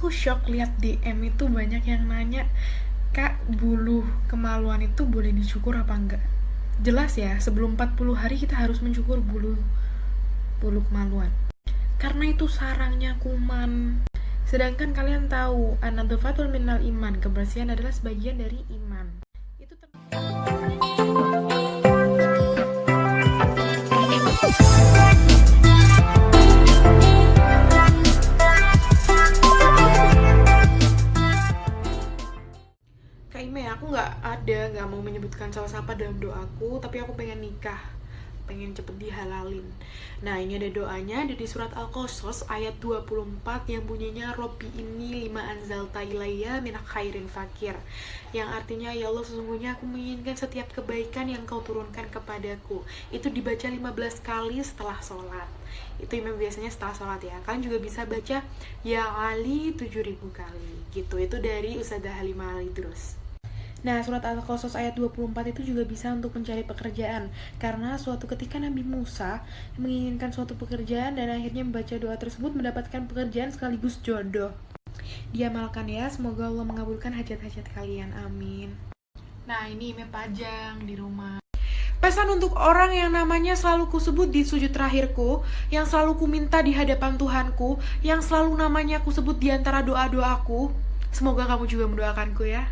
Aku shock lihat DM itu banyak yang nanya, Kak, bulu kemaluan itu boleh dicukur apa enggak? Jelas ya, sebelum 40 hari kita harus mencukur bulu kemaluan. Karena itu sarangnya kuman. Sedangkan kalian tahu, an-nadzafatul minal iman, kebersihan adalah sebagian dari iman. Itu Kak Ime, aku nggak mau menyebutkan salah siapa dalam doaku, tapi aku pengen nikah, pengen cepet dihalalin. Nah, ini ada doanya, ada di surat Al-Qasas ayat 24 yang bunyinya Robbi ini lima anzalta ilayya minak khairin fakir, yang artinya, ya Allah, sesungguhnya aku menginginkan setiap kebaikan yang kau turunkan kepadaku. Itu dibaca 15 kali setelah sholat. Itu imam biasanya setelah sholat ya. Kalian juga bisa baca ya Ali 7.000 kali gitu. Itu dari Ustazah Halimah Al-Idrus. Nah, surat Al-Qasas ayat 24 itu juga bisa untuk mencari pekerjaan. Karena suatu ketika Nabi Musa menginginkan suatu pekerjaan dan akhirnya membaca doa tersebut mendapatkan pekerjaan sekaligus jodoh. Diamalkan ya, semoga Allah mengabulkan hajat-hajat kalian, amin. Nah, ini email pajang di rumah. Pesan untuk orang yang namanya selalu kusebut di sujud terakhirku, yang selalu kuminta di hadapan Tuhanku, yang selalu namanya kusebut di antara doa-doaku. Semoga kamu juga mendoakanku ya.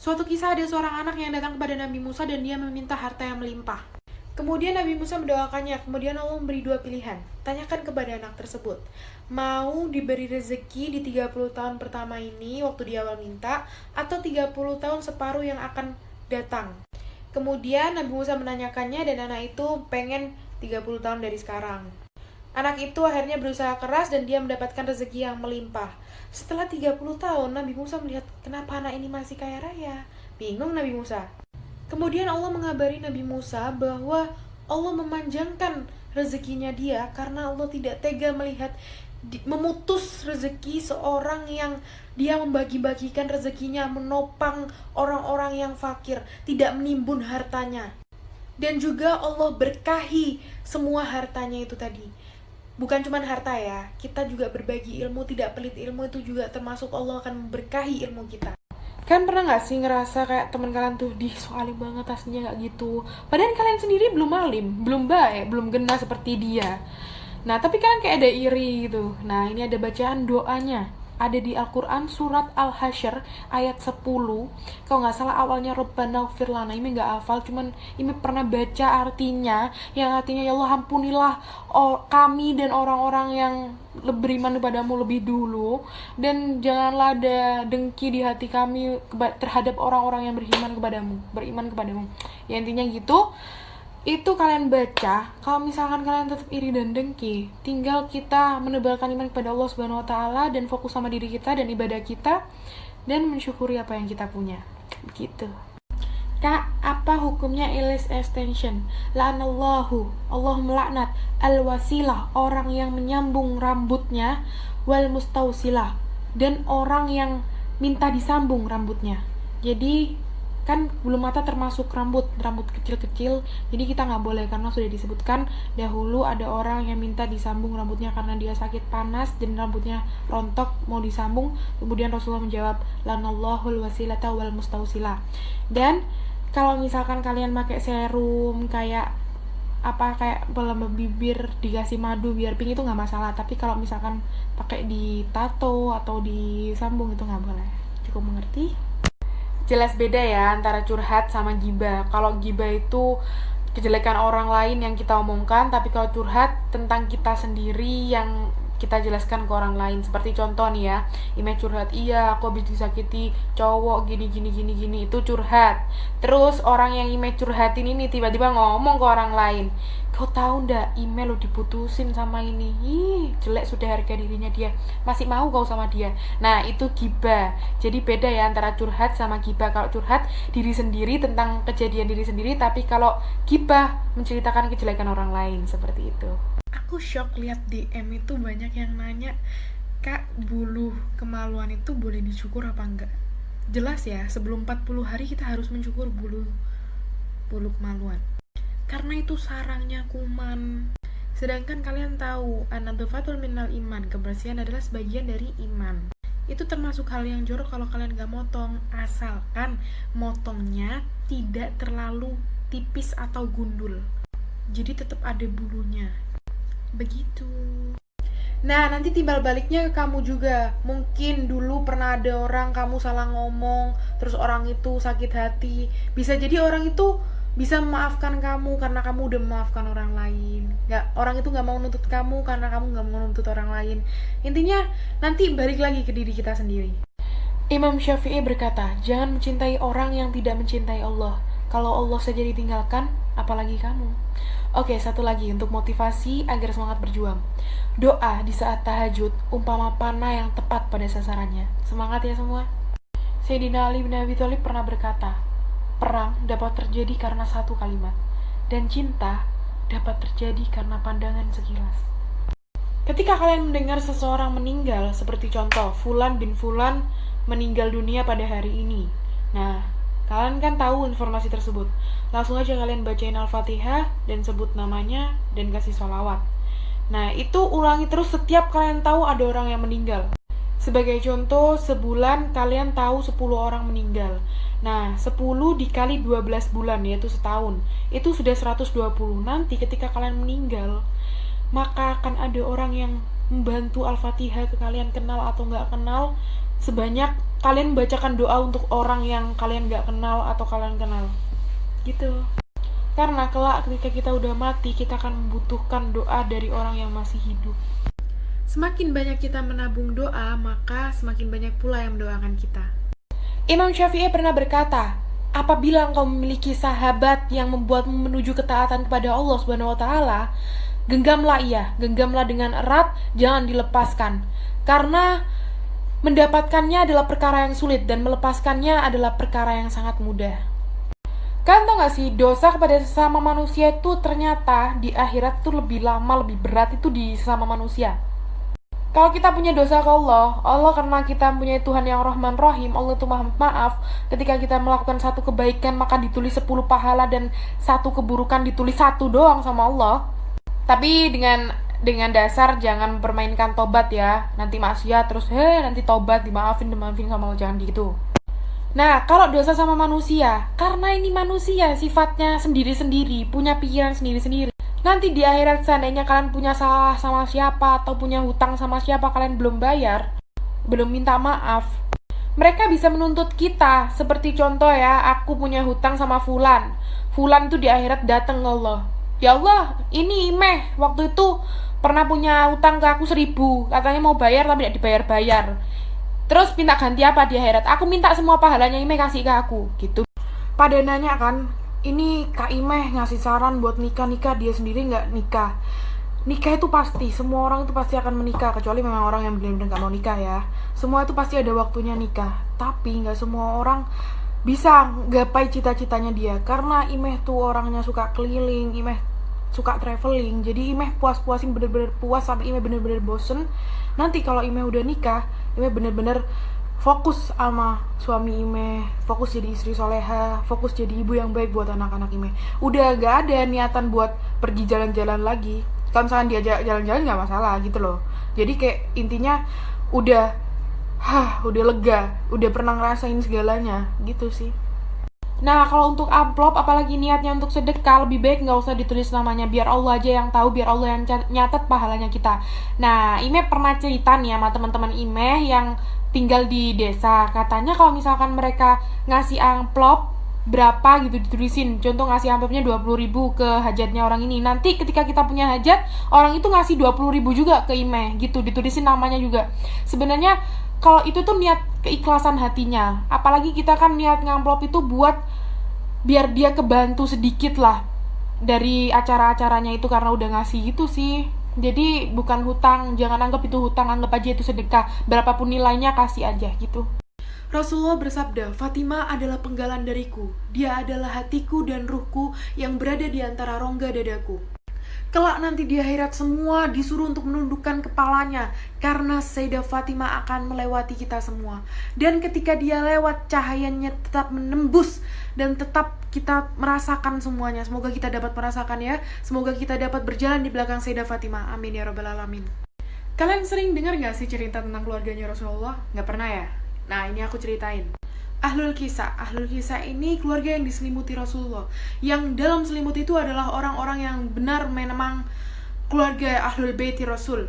Suatu kisah, ada seorang anak yang datang kepada Nabi Musa dan dia meminta harta yang melimpah. Kemudian Nabi Musa mendoakannya, kemudian Allah memberi dua pilihan. Tanyakan kepada anak tersebut, mau diberi rezeki di 30 tahun pertama ini waktu di awal minta, atau 30 tahun separuh yang akan datang. Kemudian Nabi Musa menanyakannya dan anak itu pengen 30 tahun dari sekarang. Anak itu akhirnya berusaha keras dan dia mendapatkan rezeki yang melimpah. Setelah 30 tahun, Nabi Musa melihat kenapa anak ini masih kaya raya. Bingung Nabi Musa. Kemudian Allah mengabari Nabi Musa bahwa Allah memanjangkan rezekinya dia karena Allah tidak tega melihat memutus rezeki seorang yang dia membagi-bagikan rezekinya, menopang orang-orang yang fakir, tidak menimbun hartanya. Dan juga Allah berkahi semua hartanya itu tadi. Bukan cuma harta ya, kita juga berbagi ilmu, tidak pelit ilmu, itu juga termasuk Allah akan memberkahi ilmu kita. Kan pernah gak sih ngerasa kayak teman kalian tuh, so alim banget aslinya gak gitu, padahal kalian sendiri belum alim, belum baik, belum gena seperti dia. Nah, tapi kalian kayak ada iri gitu. Nah, ini ada bacaan doanya. Ada di Al-Quran surat Al-Hasyr ayat 10. Kalau nggak salah awalnya Rabbana ighfir lana. Ini nggak hafal, cuman ini pernah baca artinya. Yang artinya, ya Allah ampunilah kami dan orang-orang yang beriman kepadamu lebih dulu. Dan janganlah ada dengki di hati kami terhadap orang-orang yang beriman kepadamu. Ya intinya gitu. Itu kalian baca. Kalau misalkan kalian tetap iri dan dengki, tinggal kita menebalkan iman kepada Allah Subhanahu wa taala dan fokus sama diri kita dan ibadah kita dan mensyukuri apa yang kita punya. Begitu. Kak, apa hukumnya ilis extension? La'anallahu, Allah melaknat al-wasilah, orang yang menyambung rambutnya, wal mustausilah, dan orang yang minta disambung rambutnya. Jadi kan bulu mata termasuk rambut kecil-kecil, jadi kita nggak boleh karena sudah disebutkan dahulu ada orang yang minta disambung rambutnya karena dia sakit panas dan rambutnya rontok mau disambung. Kemudian Rasulullah menjawab lanallahul wasilata wal mustausila. Dan kalau misalkan kalian pakai serum kayak pelembab bibir dikasih madu biar pink itu nggak masalah, tapi kalau misalkan pakai di tato atau disambung itu nggak boleh. Cukup mengerti? Jelas beda ya antara curhat sama gibah. Kalau gibah itu kejelekan orang lain yang kita omongkan, tapi kalau curhat tentang kita sendiri yang kita jelaskan ke orang lain. Seperti contoh nih ya, Ime curhat, iya aku habis disakiti cowok gini, itu curhat. Terus orang yang Ime curhatin ini tiba-tiba ngomong ke orang lain, kau tahu ndak Ime lo diputusin sama ini, jelek sudah harga dirinya dia, masih mau kau sama dia. Nah itu gibah. Jadi beda ya antara curhat sama gibah. Kalau curhat diri sendiri tentang kejadian diri sendiri, tapi kalau gibah menceritakan kejelekan orang lain, seperti itu. Aku shock lihat DM itu banyak yang nanya, Kak, bulu kemaluan itu boleh dicukur apa enggak? Jelas ya, sebelum 40 hari kita harus mencukur bulu kemaluan. Karena itu sarangnya kuman. Sedangkan kalian tahu, an-nadzafatul minal iman, kebersihan adalah sebagian dari iman. itu termasuk hal yang jorok kalau kalian gak motong, asalkan motongnya tidak terlalu tipis atau gundul, jadi tetap ada bulunya, begitu. Nah, nanti timbal baliknya ke kamu juga. Mungkin dulu pernah ada orang kamu salah ngomong, terus orang itu sakit hati. Bisa jadi orang itu bisa memaafkan kamu karena kamu udah memaafkan orang lain. Orang itu nggak mau nuntut kamu karena kamu nggak mau nuntut orang lain. Intinya nanti balik lagi ke diri kita sendiri. Imam Syafi'i berkata, jangan mencintai orang yang tidak mencintai Allah. Kalau Allah saja ditinggalkan, apalagi kamu. Oke, satu lagi untuk motivasi agar semangat berjuang. Doa di saat tahajud umpama panah yang tepat pada sasarannya. Semangat ya semua. Sayyidina Ali bin Abi Thalib pernah berkata, perang dapat terjadi karena satu kalimat, dan cinta dapat terjadi karena pandangan sekilas. Ketika kalian mendengar seseorang meninggal, seperti contoh Fulan bin Fulan meninggal dunia pada hari ini. Nah, kalian kan tahu informasi tersebut. Langsung aja kalian bacain Al-Fatihah dan sebut namanya dan kasih sholawat. Nah, itu ulangi terus setiap kalian tahu ada orang yang meninggal. Sebagai contoh, sebulan kalian tahu 10 orang meninggal. Nah, 10 dikali 12 bulan, yaitu setahun. Itu sudah 120. Nanti ketika kalian meninggal, maka akan ada orang yang membantu Al-Fatihah ke kalian, kenal atau nggak kenal, sebanyak kalian bacakan doa untuk orang yang kalian nggak kenal atau kalian kenal. Gitu. Karena kelak ketika kita udah mati, kita akan membutuhkan doa dari orang yang masih hidup. Semakin banyak kita menabung doa, maka semakin banyak pula yang mendoakan kita. Imam Syafi'i pernah berkata, apabila engkau memiliki sahabat yang membuatmu menuju ketaatan kepada Allah Subhanahu wa taala, genggamlah dengan erat, jangan dilepaskan. Karena mendapatkannya adalah perkara yang sulit dan melepaskannya adalah perkara yang sangat mudah. Kalian tau gak sih, dosa kepada sesama manusia itu ternyata di akhirat tuh lebih lama, lebih berat itu di sesama manusia. Kalau kita punya dosa ke Allah karena kita punya Tuhan yang Rahman Rahim, Allah itu maha maaf. Ketika kita melakukan satu kebaikan maka ditulis 10 pahala dan satu keburukan ditulis 1 doang sama Allah. Tapi dengan dasar jangan permainkan tobat ya. Nanti maksiat terus nanti tobat dimaafin sama Allah, jangan gitu. Nah, kalau dosa sama manusia, karena ini manusia sifatnya sendiri-sendiri, punya pikiran sendiri-sendiri. Nanti di akhirat seandainya kalian punya salah sama siapa atau punya hutang sama siapa kalian belum bayar, belum minta maaf, mereka bisa menuntut kita. Seperti contoh ya, aku punya hutang sama Fulan. Fulan tuh di akhirat datang ke Allah. Ya Allah, ini Imeh waktu itu pernah punya hutang ke aku 1.000, katanya mau bayar tapi tidak dibayar-bayar. Terus minta ganti apa di akhirat? Aku minta semua pahalanya Imeh kasih ke aku, gitu. Pada nanya kan, ini Kak Imeh ngasih saran buat nikah, dia sendiri nggak nikah. Nikah itu pasti, semua orang itu pasti akan menikah, kecuali memang orang yang benar-benar nggak mau nikah ya. Semua itu pasti ada waktunya nikah, tapi nggak semua orang bisa gapai cita-citanya dia. Karena Imeh tuh orangnya suka keliling, Imeh suka traveling, jadi Imeh puas-puasin bener-bener puas sampai Imeh bener-bener bosen. Nanti kalau Imeh udah nikah, Imeh bener-bener fokus sama suami Imeh, fokus jadi istri soleha, fokus jadi ibu yang baik buat anak-anak Imeh. Udah gak ada niatan buat pergi jalan-jalan lagi. Kalau misalkan diajak jalan-jalan gak masalah gitu loh. Jadi kayak intinya udah lega, udah pernah ngerasain segalanya gitu sih. Nah, kalau untuk amplop, apalagi niatnya untuk sedekah, lebih baik nggak usah ditulis namanya, biar Allah aja yang tahu, biar Allah yang nyatet pahalanya kita. Nah, Imeh pernah cerita nih sama teman-teman Imeh yang tinggal di desa. Katanya kalau misalkan mereka ngasih amplop berapa gitu ditulisin, contoh ngasih amplopnya 20.000 ke hajatnya orang ini, nanti ketika kita punya hajat, orang itu ngasih 20.000 juga ke Imeh gitu, ditulisin namanya juga. Sebenarnya kalau itu tuh niat keikhlasan hatinya, apalagi kita kan niat ngamplop itu buat biar dia kebantu sedikit lah dari acara-acaranya itu, karena udah ngasih gitu sih. Jadi bukan hutang, jangan anggap itu hutang, anggap aja itu sedekah, berapapun nilainya kasih aja gitu. Rasulullah bersabda, Fatimah adalah penggalan dariku, dia adalah hatiku dan ruhku yang berada di antara rongga dadaku. Kelak nanti di akhirat semua disuruh untuk menundukkan kepalanya, karena Sayyidah Fatimah akan melewati kita semua. Dan ketika dia lewat, cahayanya tetap menembus dan tetap kita merasakan semuanya. Semoga kita dapat merasakan ya. Semoga kita dapat berjalan di belakang Sayyidah Fatimah. Amin ya rabbal alamin. Kalian sering dengar gak sih cerita tentang keluarganya Rasulullah? Gak pernah ya? Nah, ini aku ceritain. Ahlul Kisah ini keluarga yang diselimuti Rasulullah. Yang dalam selimut itu adalah orang-orang yang benar memang keluarga Ahlul Baiti Rasul.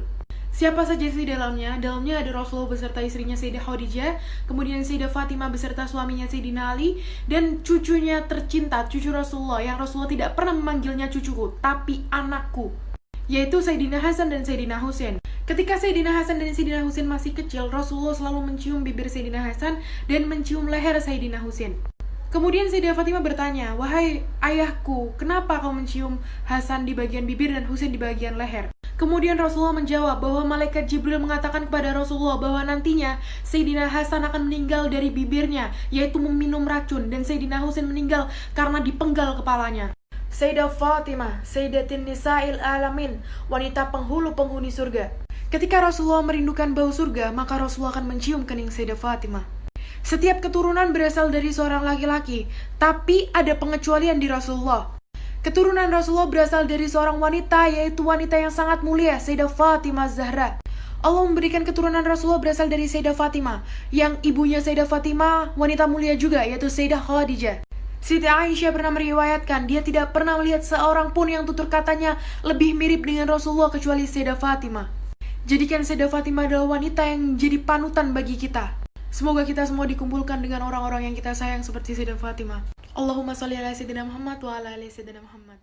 Siapa saja sih dalamnya? Dalamnya ada Rasulullah beserta istrinya Sayyidah Khadijah, kemudian Sayyidah Fatimah beserta suaminya Sayyidina Ali, dan cucunya tercinta, cucu Rasulullah, yang Rasulullah tidak pernah memanggilnya cucuku, tapi anakku, yaitu Sayyidina Hasan dan Sayyidina Husain. Ketika Sayyidina Hasan dan Sayyidina Husain masih kecil, Rasulullah selalu mencium bibir Sayyidina Hasan dan mencium leher Sayyidina Husain. Kemudian Sayyidah Fatimah bertanya, "Wahai ayahku, kenapa kau mencium Hasan di bagian bibir dan Husain di bagian leher?" Kemudian Rasulullah menjawab bahwa malaikat Jibril mengatakan kepada Rasulullah bahwa nantinya Sayyidina Hasan akan meninggal dari bibirnya, yaitu meminum racun, dan Sayyidina Husain meninggal karena dipenggal kepalanya. Sayyidah Fatimah, Sayyidatin Nisa'il Alamin, wanita penghulu-penghuni surga. Ketika Rasulullah merindukan bau surga, maka Rasulullah akan mencium kening Sayyidah Fatimah. Setiap keturunan berasal dari seorang laki-laki, tapi ada pengecualian di Rasulullah. Keturunan Rasulullah berasal dari seorang wanita, yaitu wanita yang sangat mulia, Sayyidah Fatimah Zahra. Allah memberikan keturunan Rasulullah berasal dari Sayyidah Fatimah, yang ibunya Sayyidah Fatimah wanita mulia juga, yaitu Sayyidah Khadijah. Siti Aisyah pernah meriwayatkan, dia tidak pernah melihat seorang pun yang tutur katanya lebih mirip dengan Rasulullah kecuali Sayyidah Fatimah. Jadikan Sayyidah Fatimah adalah wanita yang jadi panutan bagi kita. Semoga kita semua dikumpulkan dengan orang-orang yang kita sayang seperti Sayyidah Fatimah. Allahumma sholli ala Sayyidina Muhammad wa ala ali Sayyidina Muhammad.